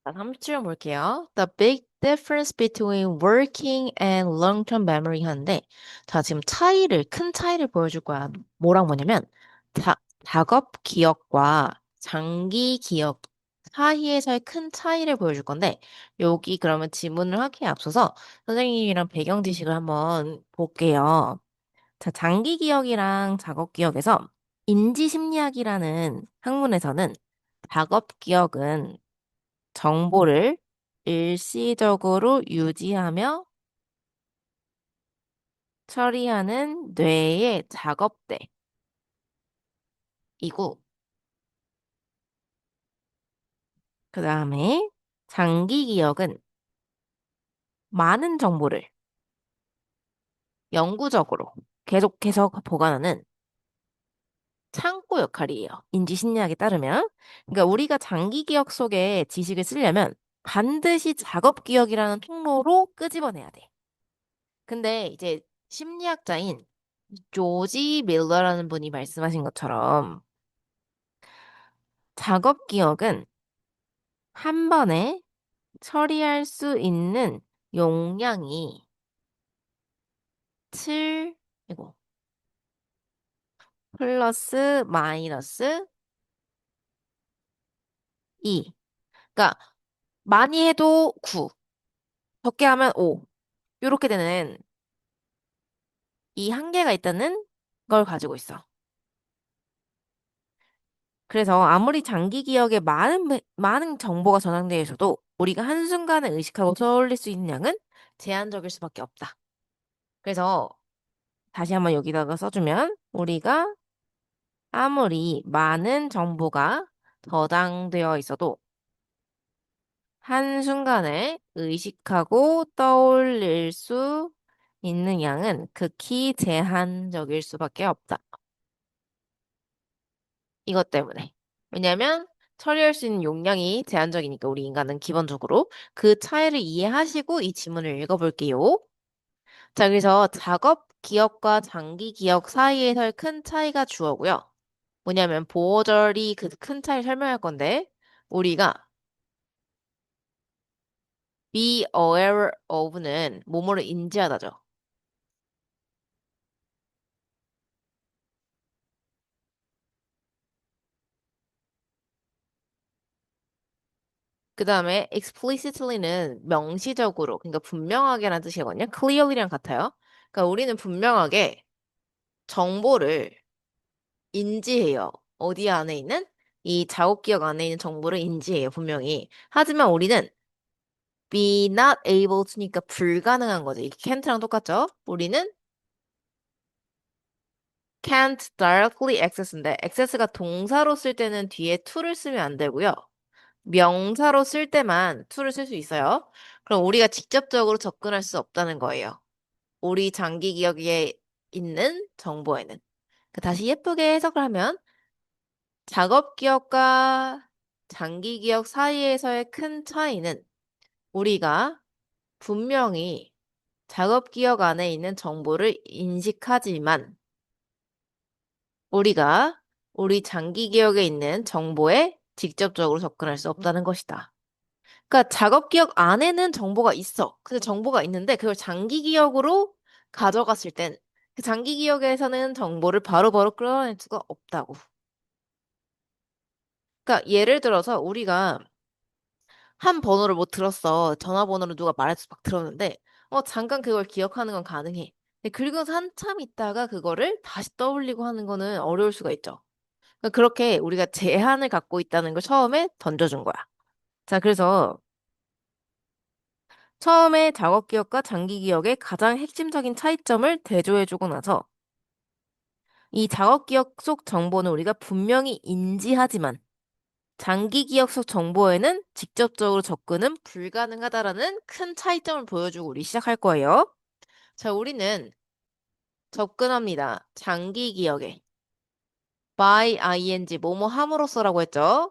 자, 37번 볼게요. The big difference between working and long-term memory 하는데, 자, 지금 큰 차이를 보여줄 거야. 뭐랑 뭐냐면, 작업 기억과 장기 기억 사이에서의 큰 차이를 보여줄 건데, 여기 그러면 지문을 하기에 앞서서 선생님이랑 배경 지식을 한번 볼게요. 자, 장기 기억이랑 작업 기억에서 인지심리학이라는 학문에서는 작업 기억은 정보를 일시적으로 유지하며 처리하는 뇌의 작업대이고, 그 다음에 장기 기억은 많은 정보를 영구적으로 계속해서 보관하는 창고 역할이에요. 인지심리학에 따르면. 그러니까 우리가 장기 기억 속에 지식을 쓰려면 반드시 작업 기억이라는 통로로 끄집어내야 돼. 근데 이제 심리학자인 조지 밀러라는 분이 말씀하신 것처럼 작업 기억은 한 번에 처리할 수 있는 용량이 7, 이거, 플러스 마이너스 2. 그러니까 많이 해도 9, 적게 하면 5. 이렇게 되는 이 한계가 있다는 걸 가지고 있어. 그래서 아무리 장기 기억에 많은 정보가 저장되어 있어도 우리가 한순간에 의식하고 떠올릴 수 있는 양은 제한적일 수밖에 없다. 그래서 다시 한번 여기다가 써주면 우리가 아무리 많은 정보가 저장되어 있어도 한순간에 의식하고 떠올릴 수 있는 양은 극히 제한적일 수밖에 없다. 이것 때문에. 왜냐하면 처리할 수 있는 용량이 제한적이니까 우리 인간은 기본적으로 그 차이를 이해하시고 이 지문을 읽어볼게요. 자, 그래서 작업 기억과 장기 기억 사이에서의 큰 차이가 주어고요. 뭐냐면 보어절이 그 큰 차이를 설명할 건데 우리가 be aware of는 뭐뭐를 인지하다죠. 그 다음에 explicitly는 명시적으로, 그러니까 분명하게라는 뜻이거든요. clearly랑 같아요. 그러니까 우리는 분명하게 정보를 인지해요. 어디 안에 있는? 이 작업기억 안에 있는 정보를 인지해요, 분명히. 하지만 우리는 be not able to니까 불가능한 거죠. 이게 can't랑 똑같죠? 우리는 can't directly access인데 access가 동사로 쓸 때는 뒤에 to를 쓰면 안 되고요. 명사로 쓸 때만 to를 쓸 수 있어요. 그럼 우리가 직접적으로 접근할 수 없다는 거예요. 우리 장기 기억에 있는 정보에는. 다시 예쁘게 해석을 하면 작업 기억과 장기 기억 사이에서의 큰 차이는 우리가 분명히 작업 기억 안에 있는 정보를 인식하지만 우리가 우리 장기 기억에 있는 정보에 직접적으로 접근할 수 없다는 것이다. 그러니까 작업 기억 안에는 정보가 있어. 근데 정보가 있는데 그걸 장기 기억으로 가져갔을 땐 그 장기 기억에서는 정보를 바로바로 끌어낼 수가 없다고. 그러니까 예를 들어서 우리가 한 번호를 못 들었어. 전화번호를 누가 말해서 막 들었는데, 잠깐 그걸 기억하는 건 가능해. 근데 긁어서 한참 있다가 그거를 다시 떠올리고 하는 거는 어려울 수가 있죠. 그러니까 그렇게 우리가 제한을 갖고 있다는 걸 처음에 던져준 거야. 자, 그래서 처음에 작업 기억과 장기 기억의 가장 핵심적인 차이점을 대조해주고 나서 이 작업 기억 속 정보는 우리가 분명히 인지하지만 장기 기억 속 정보에는 직접적으로 접근은 불가능하다라는 큰 차이점을 보여주고 우리 시작할 거예요. 자, 우리는 접근합니다. 장기 기억에. by ing, 뭐뭐 함으로써라고 했죠.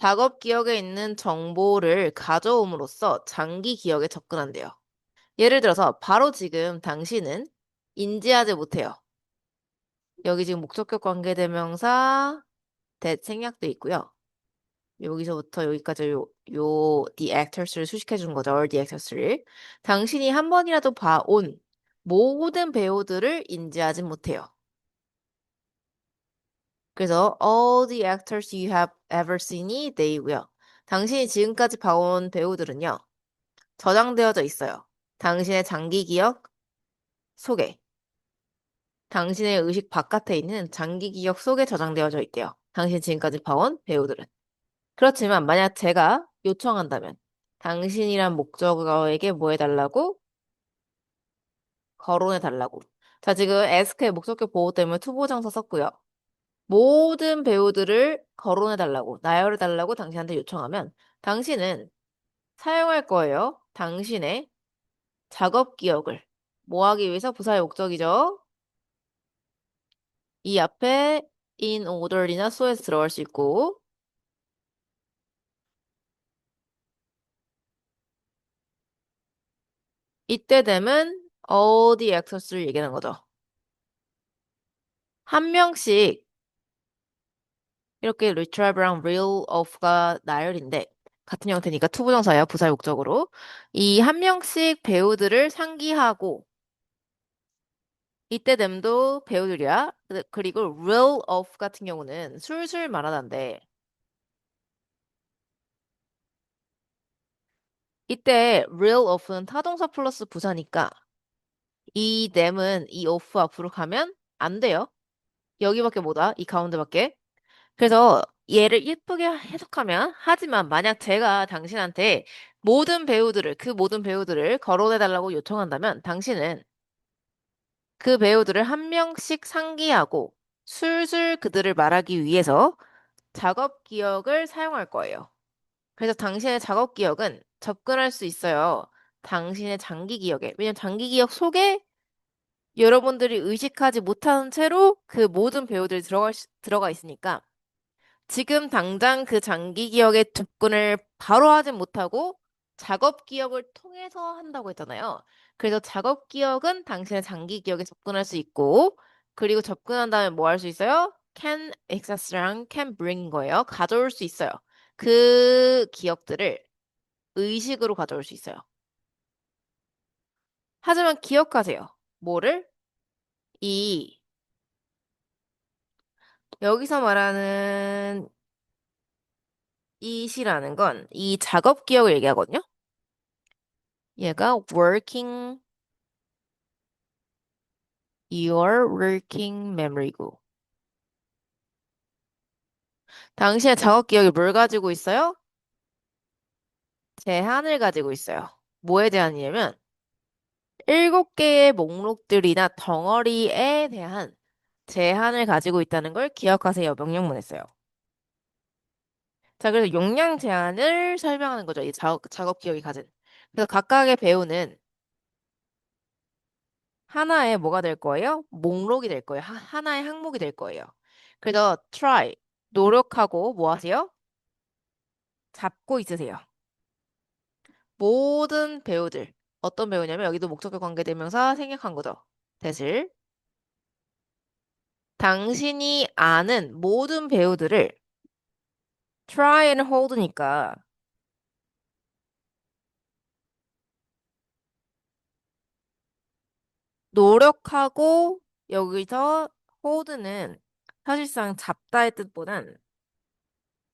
작업 기억에 있는 정보를 가져옴으로써 장기 기억에 접근한대요. 예를 들어서 바로 지금 당신은 인지하지 못해요. 여기 지금 목적격 관계대명사 생략돼 있고요. 여기서부터 여기까지 the actors를 수식해 주는 거죠. all the actors를. 당신이 한 번이라도 봐온 모든 배우들을 인지하지 못해요. 그래서 all the actors you have ever seen이 they고요. 당신이 지금까지 봐온 배우들은요. 저장되어져 있어요. 당신의 장기 기억 속에. 당신의 의식 바깥에 있는 장기 기억 속에 저장되어져 있대요. 당신이 지금까지 봐온 배우들은. 그렇지만 만약 제가 요청한다면 당신이란 목적어에게 뭐 해달라고? 거론해달라고. 자, 지금 에스크의 목적격 보호 때문에 투보정사 썼고요. 모든 배우들을 거론해달라고, 나열해달라고 당신한테 요청하면 당신은 사용할 거예요. 당신의 작업 기억을 뭐 하기 위해서 부사의 목적이죠. 이 앞에 in order이나 so에서 들어갈 수 있고 이때 되면 all the actors를 얘기하는 거죠. 한 명씩 이렇게 retrieve랑 real of가 나열인데 같은 형태니까 투부정사야 부사 욕적으로 이 한 명씩 배우들을 상기하고 이때 됨도 배우들이야. 그리고 real of 같은 경우는 술술 말하는데 이때 real of는 타동사 플러스 부사니까 이 them은 이 of 앞으로 가면 안 돼요. 여기밖에 못 와. 이 가운데밖에. 그래서 얘를 예쁘게 해석하면 하지만 만약 제가 당신한테 그 모든 배우들을 거론해달라고 요청한다면 당신은 그 배우들을 한 명씩 상기하고 술술 그들을 말하기 위해서 작업 기억을 사용할 거예요. 그래서 당신의 작업 기억은 접근할 수 있어요. 당신의 장기 기억에. 왜냐면 장기 기억 속에 여러분들이 의식하지 못하는 채로 그 모든 배우들이 들어가 있으니까 지금 당장 그 장기 기억의 접근을 바로 하진 못하고 작업 기억을 통해서 한다고 했잖아요. 그래서 작업 기억은 당신의 장기 기억에 접근할 수 있고, 그리고 접근한 다음에 뭐 할 수 있어요? can access랑 can bring 거예요. 가져올 수 있어요. 그 기억들을 의식으로 가져올 수 있어요. 하지만 기억하세요. 뭐를? 이, 여기서 말하는 이시라는 건 이 작업 기억을 얘기하거든요. 얘가 your working memory고. 당신의 작업 기억이 뭘 가지고 있어요? 제한을 가지고 있어요. 뭐에 대한이냐면, 7개의 목록들이나 덩어리에 대한 제한을 가지고 있다는 걸 기억하세요. 명령문에 써요. 자, 그래서 용량 제한을 설명하는 거죠. 이 작업 기억이 가진. 그래서 각각의 배우는 하나의 뭐가 될 거예요? 목록이 될 거예요. 하나의 항목이 될 거예요. 그래서 try, 노력하고 뭐 하세요? 잡고 있으세요. 모든 배우들. 어떤 배우냐면 여기도 목적격 관계대명사 생략한 거죠. 대실. 당신이 아는 모든 배우들을 try and hold니까 노력하고 여기서 hold는 사실상 잡다의 뜻보단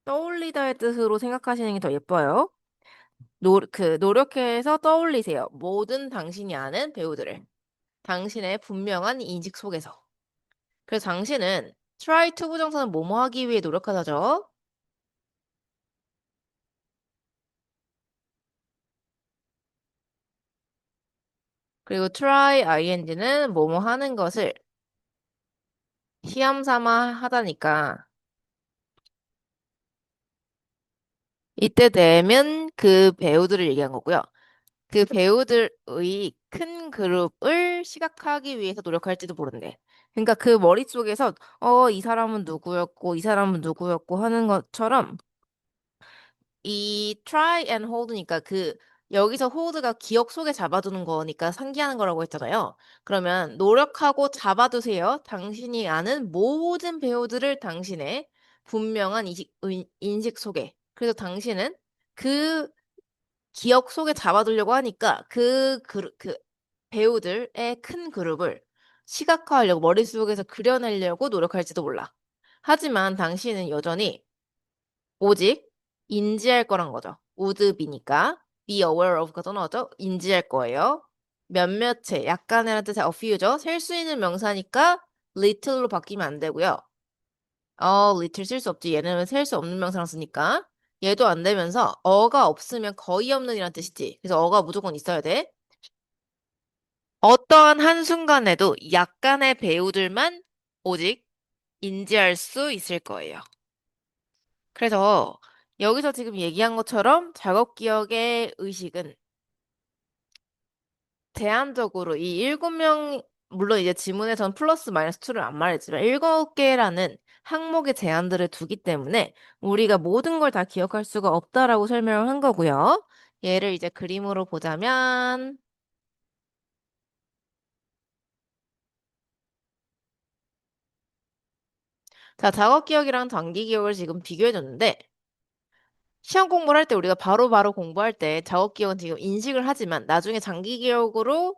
떠올리다의 뜻으로 생각하시는 게 더 예뻐요. 노력해서 떠올리세요. 모든 당신이 아는 배우들을. 당신의 분명한 인식 속에서. 그래서 당신은 try to 부정사는 뭐뭐 하기 위해 노력하다죠. 그리고 try ing는 뭐뭐 하는 것을 시험 삼아 하다니까 이때 되면 그 배우들을 얘기한 거고요. 그 배우들의 큰 그룹을 시각하기 위해서 노력할지도 모른대. 그러니까 그 머릿속에서 이 사람은 누구였고 이 사람은 누구였고 하는 것처럼 이 try and hold니까 그 여기서 홀드가 기억 속에 잡아두는 거니까 상기하는 거라고 했잖아요. 그러면 노력하고 잡아두세요. 당신이 아는 모든 배우들을 당신의 분명한 인식 속에. 그래서 당신은 그 기억 속에 잡아두려고 하니까 그 배우들의 큰 그룹을 시각화하려고 머릿속에서 그려내려고 노력할지도 몰라. 하지만 당신은 여전히 오직 인지할 거란 거죠. would be니까 be aware of가 또 나오죠. 인지할 거예요. 몇몇의 약간이라는 뜻의 a few죠. 셀 수 있는 명사니까 little로 바뀌면 안 되고요. little 쓸 수 없지. 얘는 셀 수 없는 명사랑 쓰니까. 얘도 안 되면서 어가 없으면 거의 없는 이란 뜻이지. 그래서 어가 무조건 있어야 돼. 어떠한 한순간에도 약간의 배우들만 오직 인지할 수 있을 거예요. 그래서 여기서 지금 얘기한 것처럼 작업 기억의 의식은 제한적으로 이 7명, 물론 이제 지문에선 플러스 마이너스 2를 안 말했지만 7개라는 항목의 제한들을 두기 때문에 우리가 모든 걸 다 기억할 수가 없다라고 설명을 한 거고요. 얘를 이제 그림으로 보자면 자, 작업 기억이랑 단기 기억을 지금 비교해 줬는데 시험 공부를 할 때 우리가 바로바로 공부할 때 작업 기억은 지금 인식을 하지만 나중에 장기 기억으로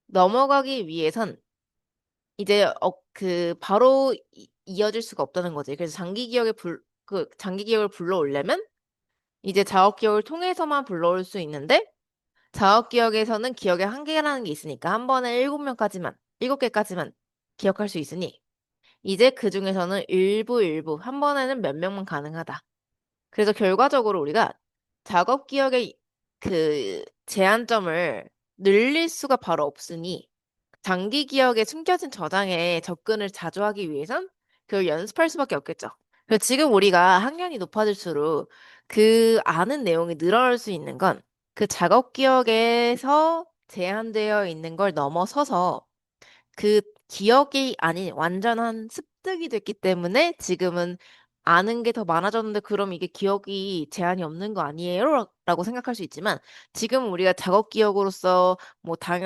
넘어가기 위해선 이제 바로 이어질 수가 없다는 거지. 그래서 장기 기억을 불러오려면 이제 자업 기억을 통해서만 불러올 수 있는데 자업 기억에서는 기억의 한계라는 게 있으니까 한 번에 7명까지만 7개까지만 기억할 수 있으니 이제 그 중에서는 일부 한 번에는 몇 명만 가능하다. 그래서 결과적으로 우리가 작업 기억의 그 제한점을 늘릴 수가 바로 없으니 장기 기억에 숨겨진 저장에 접근을 자주 하기 위해선 그걸 연습할 수밖에 없겠죠. 그래서 지금 우리가 학년이 높아질수록 그 아는 내용이 늘어날 수 있는 건 그 작업 기억에서 제한되어 있는 걸 넘어서서 그 기억이 아닌 완전한 습득이 됐기 때문에 지금은 아는 게 더 많아졌는데 그럼 이게 기억이 제한이 없는 거 아니에요? 라고 생각할 수 있지만 지금 우리가 작업 기억으로서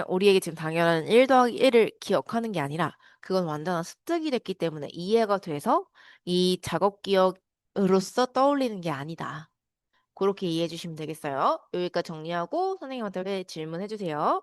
우리에게 지금 당연한 1 더하기 1을 기억하는 게 아니라 그건 완전한 습득이 됐기 때문에 이해가 돼서 이 작업 기억으로서 떠올리는 게 아니다. 그렇게 이해해 주시면 되겠어요. 여기까지 정리하고 선생님한테 질문해 주세요.